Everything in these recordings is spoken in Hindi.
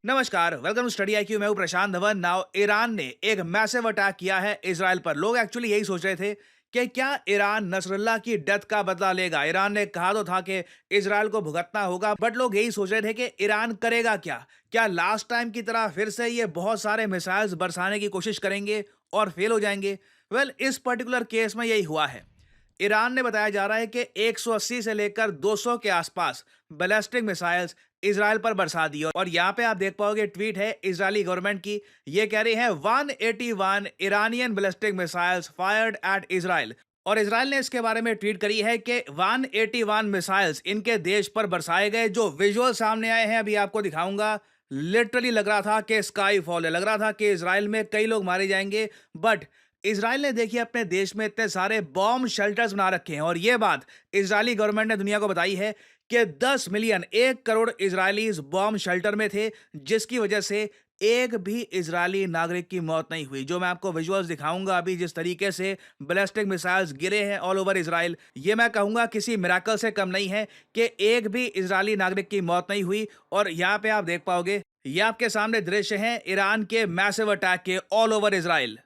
नमस्कार, वेलकम टू स्टडी आईक्यू। मैं हूं प्रशांत धवन। नाउ ईरान ने एक मैसिव अटैक किया है इजराइल पर। लोग एक्चुअली यही सोच रहे थे कि क्या ईरान नसरुल्लाह की डेथ का बदला लेगा। ईरान ने कहा तो था कि इजराइल को भुगतना होगा, बट लोग यही सोच रहे थे कि ईरान करेगा क्या लास्ट टाइम की तरह फिर से ये बहुत सारे मिसाइल्स बरसाने की कोशिश करेंगे और फेल हो जाएंगे। इस पर्टिकुलर केस में यही हुआ है। ईरान ने बताया जा रहा है कि 180 से लेकर 200 के आसपास बैलिस्टिक मिसाइल्स इजराइल पर बरसा दी। और यहाँ पे आप देख पाओगे, ट्वीट है इजरायली गवर्नमेंट की। ये कह रही है 181 Iranian ballistic missiles fired eight Israel. और इजराइल ने इसके बारे में ट्वीट करी है कि 181 मिसाइल्स इनके देश पर बरसाए गए। जो विजुअल सामने आए हैं अभी आपको दिखाऊंगा, लिटरली लग रहा था कि स्काई फॉल है, लग रहा था कि इजराइल में कई लोग मारे जाएंगे। बट इजराइल ने देखिए अपने देश में इतने सारे बॉम्ब शेल्टर्स बना रखे हैं, और ये बात इजरायली गवर्नमेंट ने दुनिया को बताई है कि 10 million 1 crore Israelis bomb shelter में थे, जिसकी वजह से एक भी इजरायली नागरिक की मौत नहीं हुई। जो मैं आपको विजुअल्स दिखाऊंगा अभी, जिस तरीके से बैलिस्टिक मिसाइल्स गिरे हैं ऑल ओवर इजराइल, ये मैं कहूंगा किसी मिराकल से कम नहीं है कि एक भी इजरायली नागरिक की मौत नहीं हुई। और यहाँ पे आप देख पाओगे, ये आपके सामने दृश्य हैं ईरान के मैसिव अटैक के ऑल ओवर इजराइल।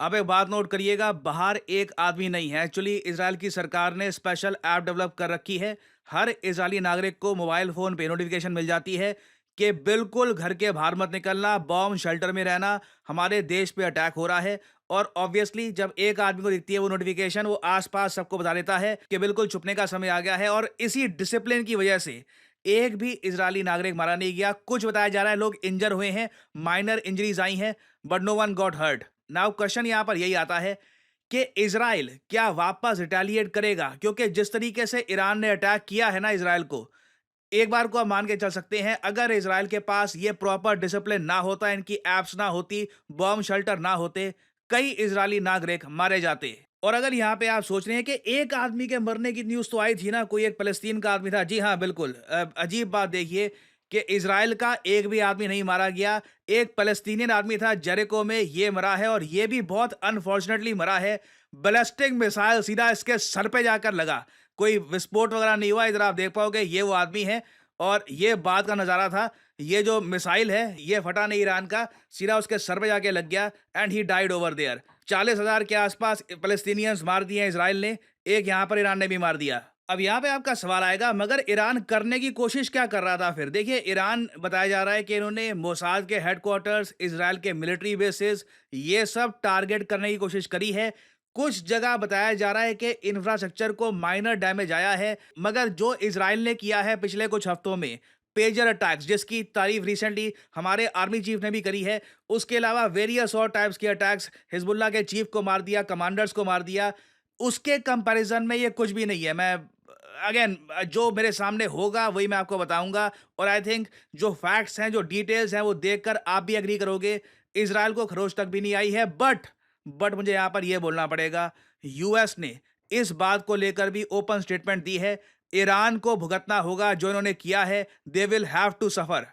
अब एक बात नोट करिएगा, बाहर एक आदमी नहीं है। एक्चुअली इजराइल की सरकार ने स्पेशल ऐप डेवलप कर रखी है। हर इजरायली नागरिक को मोबाइल फोन पे नोटिफिकेशन मिल जाती है कि बिल्कुल घर के बाहर मत निकलना, बॉम्ब शेल्टर में रहना, हमारे देश पे अटैक हो रहा है। और ऑब्वियसली जब एक आदमी को दिखती है वो नोटिफिकेशन, वो आसपास सबको बता देता है कि बिल्कुल छुपने का समय आ गया है। और इसी डिसिप्लिन की वजह से एक भी इजरायली नागरिक मारा नहीं गया। कुछ बताया जा रहा है लोग इंजर हुए हैं, माइनर इंजरीज आई हैं, but no one got hurt. Now question यहां पर यही आता है कि इजराइल क्या वापस रिटेलिएट करेगा, क्योंकि जिस तरीके से ईरान ने अटैक किया है ना इजराइल को, एक बार को आप मान के चल सकते हैं, अगर इजराइल के पास ये प्रॉपर डिसिप्लिन ना होता, इनकी एप्स ना होती, बॉम्ब शेल्टर ना होते, कई इजरायली नागरिक मारे जाते। और अगर यहाँ पे आप सोच रहे हैं कि एक आदमी के मरने की न्यूज़ तो आई थी ना, कोई एक फलस्तीन का आदमी था। जी हाँ, बिल्कुल। अजीब बात देखिए कि इजराइल का एक भी आदमी नहीं मारा गया। एक फलस्तीनियन आदमी था जेरिको में, ये मरा है, और ये भी बहुत अनफॉर्चुनेटली मरा है। बैलिस्टिक मिसाइल सीधा इसके सर पे जाकर लगा, कोई विस्फोट वगैरह नहीं हुआ। इधर आप देख पाओगे, ये वो आदमी है, और ये बाद का नज़ारा था। ये जो मिसाइल है ये फटा नहीं ईरान का, सीधा उसके सर पे जाके लग गया and he died over there. 40,000 के आसपास फ़लस्तीनियंस मार दिए हैं इजराइल ने, एक यहाँ पर ईरान ने भी मार दिया। अब यहाँ पे आपका सवाल आएगा, मगर ईरान करने की कोशिश क्या कर रहा था फिर? देखिए, ईरान बताया जा रहा है कि इन्होंने मोसाद के हेडक्वार्टर्स, इजराइल के मिलिट्री बेसिस, ये सब टारगेट करने की कोशिश करी है। कुछ जगह बताया जा रहा है कि इंफ्रास्ट्रक्चर को माइनर डैमेज आया है। मगर जो इजराइल ने किया है पिछले कुछ हफ्तों में, पेजर अटैक्स, जिसकी तारीफ रिसेंटली हमारे आर्मी चीफ ने भी करी है, उसके अलावा वेरियस और टाइप्स के अटैक्स, हिजबुल्लाह के चीफ को मार दिया, कमांडर्स को मार दिया, उसके कंपैरिजन में ये कुछ भी नहीं है। मैं अगेन, जो मेरे सामने होगा वही मैं आपको बताऊंगा। और आई थिंक जो फैक्ट्स हैं, जो डिटेल्स हैं, वो देखकर आप भी एग्री करोगे, इजराइल को खरोच तक भी नहीं आई है। बट मुझे यहां पर यह बोलना पड़ेगा, यूएस ने इस बात को लेकर भी ओपन स्टेटमेंट दी है, ईरान को भुगतना होगा जो इन्होंने किया है, they will have to suffer.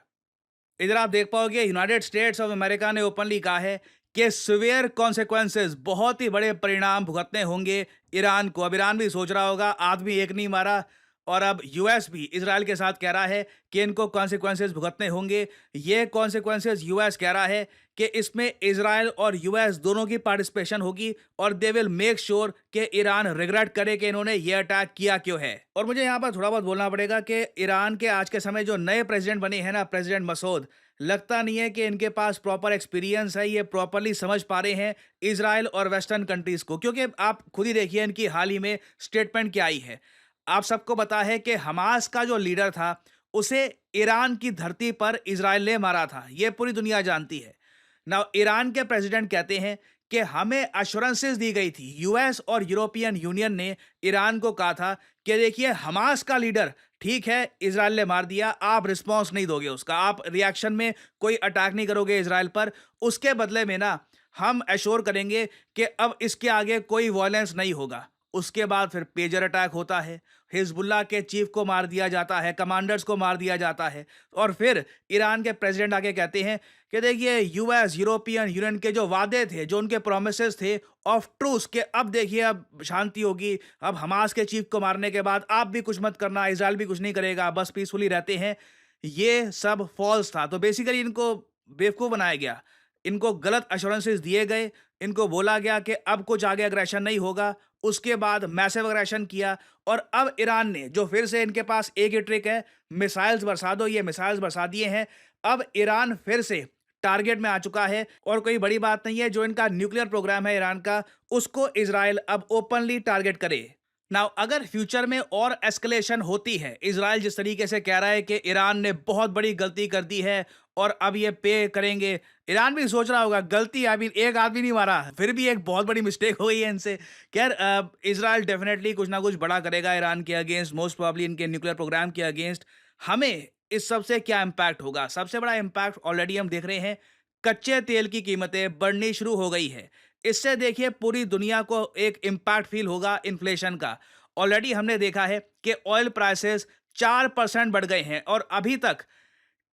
इधर आप देख पाओगे, यूनाइटेड स्टेट्स ऑफ अमेरिका ने ओपनली कहा है कि सिवियर कॉन्सिक्वेंसेस, बहुत ही बड़े परिणाम भुगतने होंगे ईरान को। अब ईरान भी सोच रहा होगा, आदमी एक नहीं मारा, और अब यूएस भी इजराइल के साथ कह रहा है कि इनको कॉन्सिक्वेंसेस भुगतने होंगे। ये कॉन्सिक्वेंसेस यूएस कह रहा है कि इसमें इजराइल और यूएस दोनों की पार्टिसिपेशन होगी, और दे विल मेक श्योर कि ईरान रिग्रेट करे कि इन्होंने ये अटैक किया क्यों है। और मुझे यहाँ पर थोड़ा बहुत बोलना पड़ेगा कि ईरान के आज के समय जो नए प्रेसिडेंट बने हैं ना, प्रेसिडेंट मसूद, लगता नहीं है कि इनके पास प्रॉपर एक्सपीरियंस है, ये प्रॉपरली समझ पा रहे हैं इजराइल और वेस्टर्न कंट्रीज को। क्योंकि आप खुद ही देखिए इनकी हाल ही में स्टेटमेंट क्या आई है। आप सबको पता है कि हमास का जो लीडर था, उसे ईरान की धरती पर इजराइल ने मारा था, ये पूरी दुनिया जानती है। नाउ ईरान के प्रेसिडेंट कहते हैं कि हमें अश्योरेंसेस दी गई थी, यूएस और यूरोपियन यूनियन ने ईरान को कहा था कि देखिए, हमास का लीडर, ठीक है इजराइल ने मार दिया, आप रिस्पांस नहीं दोगे उसका, आप रिएक्शन में कोई अटैक नहीं करोगे इजराइल पर, उसके बदले में ना हम एश्योर करेंगे कि अब इसके आगे कोई वायलेंस नहीं होगा। उसके बाद फिर पेजर अटैक होता है, हिजबुल्लाह के चीफ को मार दिया जाता है, कमांडर्स को मार दिया जाता है, और फिर ईरान के प्रेसिडेंट आके कहते हैं कि देखिए यूएस, यूरोपियन यूनियन के जो वादे थे, जो उनके प्रोमिसेस थे ऑफ ट्रूस के, अब देखिए अब शांति होगी, अब हमास के चीफ को मारने के बाद आप भी कुछ मत करना, इजराइल भी कुछ नहीं करेगा, बस पीसफुली रहते हैं। ये सब फॉल्स था। तो बेसिकली इनको बेवकूफ़ बनाया गया, इनको गलत एश्योरेंसेस दिए गए, इनको बोला गया कि अब कुछ आगे अग्रेशन नहीं होगा, उसके बाद मैसिव अग्रेशन किया, और अब ईरान ने जो फिर से इनके पास एक ही ट्रिक है, मिसाइल्स बरसा दो, ये मिसाइल्स बरसा दिए हैं। अब ईरान फिर से टारगेट में आ चुका है, और कोई बड़ी बात नहीं है, जो इनका न्यूक्लियर प्रोग्राम है ईरान का, उसको इजराइल अब ओपनली टारगेट करे। नाउ अगर फ्यूचर में और एस्केलेशन होती है, इजराइल जिस तरीके से कह रहा है कि ईरान ने बहुत बड़ी गलती कर दी है और अब ये पे करेंगे, ईरान भी सोच रहा होगा गलती अभी एक आदमी नहीं मारा, फिर भी एक बहुत बड़ी मिस्टेक हो गई है इनसे। खैर इजराइल डेफिनेटली कुछ ना कुछ बड़ा करेगा ईरान के अगेंस्ट, मोस्ट प्रोबेबली इनके न्यूक्लियर प्रोग्राम के अगेंस्ट। हमें इस सबसे क्या इम्पैक्ट होगा? सबसे बड़ा इम्पैक्ट ऑलरेडी हम देख रहे हैं, कच्चे तेल की कीमतें बढ़नी शुरू हो गई है। इससे देखिए पूरी दुनिया को एक इम्पैक्ट फील होगा इन्फ्लेशन का। ऑलरेडी हमने देखा है कि ऑयल प्राइसेस 4% बढ़ गए हैं, और अभी तक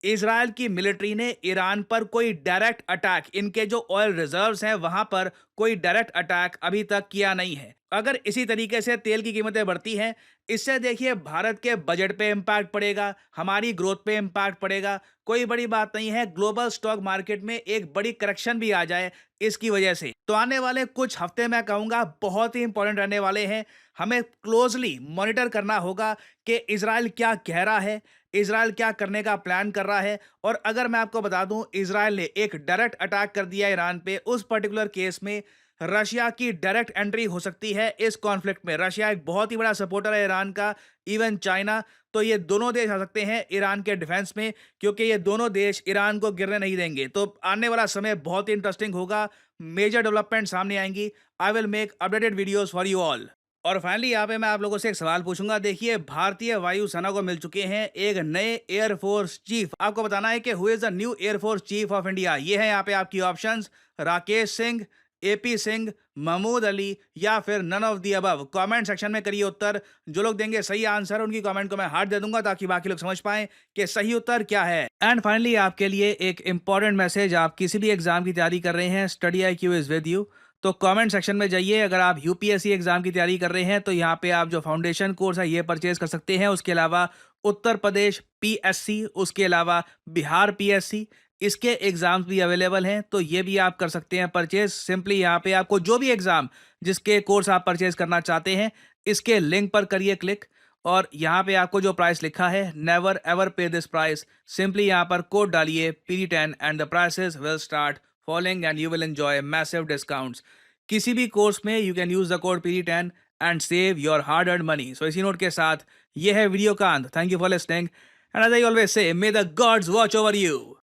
इजराइल की मिलिट्री ने ईरान पर कोई डायरेक्ट अटैक, इनके जो ऑयल रिजर्व्स हैं वहां पर कोई डायरेक्ट अटैक अभी तक किया नहीं है। अगर इसी तरीके से तेल की कीमतें बढ़ती हैं, इससे देखिए भारत के बजट पे इम्पैक्ट पड़ेगा, हमारी ग्रोथ पे इम्पैक्ट पड़ेगा। कोई बड़ी बात नहीं है, ग्लोबल स्टॉक मार्केट में एक बड़ी करेक्शन भी आ जाए इसकी वजह से। तो आने वाले कुछ हफ्ते मैं कहूंगा बहुत ही इंपॉर्टेंट रहने वाले हैं। हमें क्लोजली मॉनिटर करना होगा कि इजराइल क्या कह रहा है, इजराइल क्या करने का प्लान कर रहा है। और अगर मैं आपको बता दूं, इजराइल ने एक डायरेक्ट अटैक कर दिया ईरान पे, उस पर्टिकुलर केस में रशिया की डायरेक्ट एंट्री हो सकती है इस कॉन्फ्लिक्ट में। रशिया एक बहुत ही बड़ा सपोर्टर है ईरान का, इवन चाइना। तो ये दोनों देश आ सकते हैं ईरान के डिफेंस में, क्योंकि ये दोनों देश ईरान को गिरने नहीं देंगे। तो आने वाला समय बहुत ही इंटरेस्टिंग होगा, मेजर डेवलपमेंट सामने आएंगी। I will make updated videos for you all. और फाइनली यहाँ पे मैं आप लोगों से एक सवाल पूछूंगा। देखिए, भारतीय वायुसेना को मिल चुके हैं एक नए एयरफोर्स चीफ। आपको बताना है कि who is the new air force chief of India. ये है यहाँ पे आपकी ऑप्शंस: राकेश सिंह, एपी सिंह, महमूद अली, या फिर none of the above. Comment section में करिए उत्तर। जो लोग देंगे सही आंसर, उनकी कमेंट को मैं हार्ट दे दूंगा, ताकि बाकी लोग समझ पाएं कि सही उत्तर क्या है। एंड फाइनली आपके लिए एक इंपॉर्टेंट मैसेज, आप किसी भी एग्जाम की तैयारी कर रहे हैं, study IQ is with you. तो कमेंट सेक्शन में जाइए। अगर आप यूपीएससी एग्जाम की तैयारी कर रहे हैं तो यहाँ पे आप जो फाउंडेशन कोर्स है ये परचेज कर सकते हैं। उसके अलावा उत्तर प्रदेश PSC, उसके अलावा बिहार PSC, इसके एग्जाम्स भी अवेलेबल हैं, तो ये भी आप कर सकते हैं परचेज। सिंपली यहाँ पे आपको जो भी एग्जाम, जिसके कोर्स आप परचेज करना चाहते हैं, इसके लिंक पर करिए क्लिक, और यहाँ पे आपको जो प्राइस लिखा है, never ever pay this price, simply यहाँ पर कोड डालिए PD10 and the prices will start following and you will enjoy massive discounts. किसी भी कोर्स में you can use the code PD10 and save your hard earned money. So इसी नोट के साथ ये है वीडियो का अंत। Thank you for listening, and as I always say, may the gods watch over you.